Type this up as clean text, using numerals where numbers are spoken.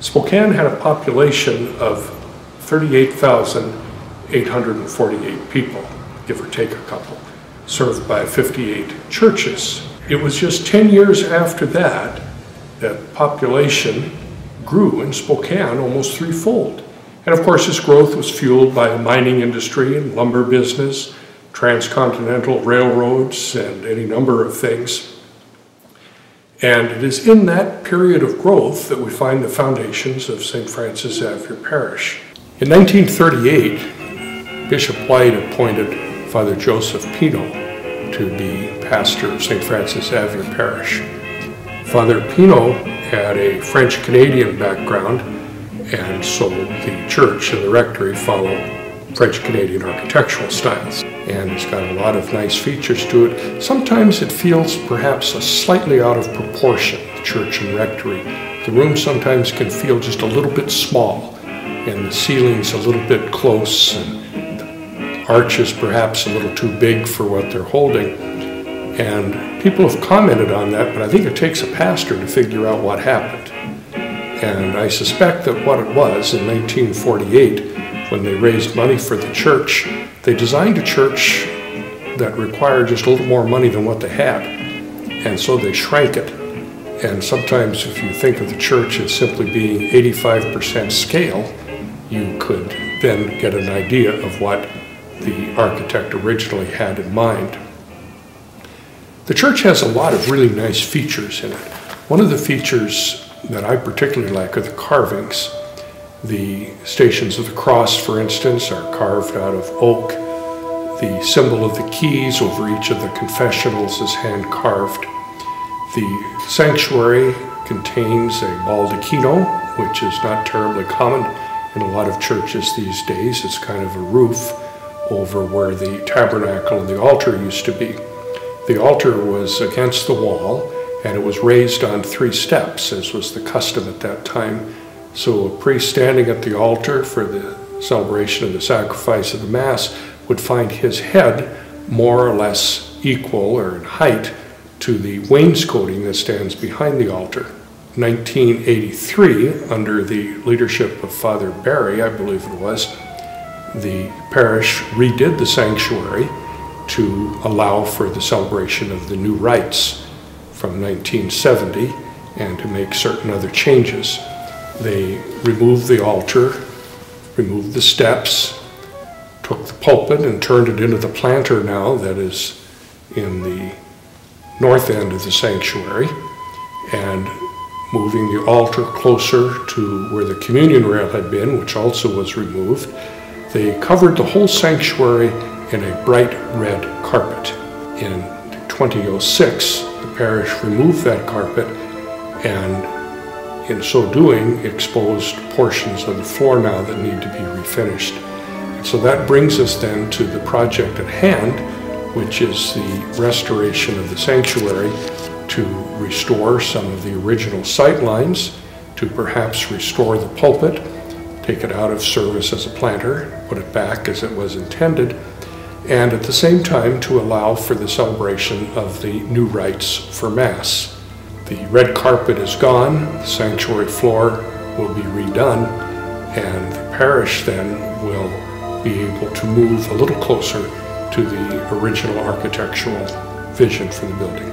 Spokane had a population of 38,848 people, give or take a couple, served by 58 churches. It was just 10 years after that that population grew in Spokane almost threefold. And of course, this growth was fueled by the mining industry and lumber business, transcontinental railroads, and any number of things. And it is in that period of growth that we find the foundations of St. Francis Xavier Parish. In 1938, Bishop White appointed Father Joseph Pino to be pastor of St. Francis Xavier Parish. Father Pino had a French-Canadian background, and so the church and the rectory follow French-Canadian architectural styles. And it's got a lot of nice features to it. Sometimes it feels perhaps slightly out of proportion, the church and rectory. The room sometimes can feel just a little bit small, and the ceiling's a little bit close, and the arches perhaps a little too big for what they're holding. And people have commented on that, but I think it takes a pastor to figure out what happened. And I suspect that what it was in 1948, when they raised money for the church, they designed a church that required just a little more money than what they had. And so they shrank it. And sometimes if you think of the church as simply being 85% scale, you could then get an idea of what the architect originally had in mind. The church has a lot of really nice features in it. One of the features that I particularly like are the carvings. The Stations of the Cross, for instance, are carved out of oak. The symbol of the keys over each of the confessionals is hand-carved. The sanctuary contains a baldacchino, which is not terribly common in a lot of churches these days. It's kind of a roof over where the tabernacle and the altar used to be. The altar was against the wall, and it was raised on 3 steps, as was the custom at that time. So a priest standing at the altar for the celebration of the sacrifice of the Mass would find his head more or less equal or in height to the wainscoting that stands behind the altar. 1983, under the leadership of Father Barry, I believe it was, the parish redid the sanctuary to allow for the celebration of the new rites from 1970 and to make certain other changes. They removed the altar, removed the steps, took the pulpit and turned it into the planter now that is in the north end of the sanctuary, and moving the altar closer to where the communion rail had been, which also was removed. They covered the whole sanctuary in a bright red carpet. In 2006, the parish removed that carpet and in so doing exposed portions of the floor now that need to be refinished. And so that brings us then to the project at hand, which is the restoration of the sanctuary to restore some of the original sight lines, to perhaps restore the pulpit, take it out of service as a planter, put it back as it was intended, and at the same time to allow for the celebration of the new rites for Mass. The red carpet is gone, the sanctuary floor will be redone, and the parish then will be able to move a little closer to the original architectural vision for the building.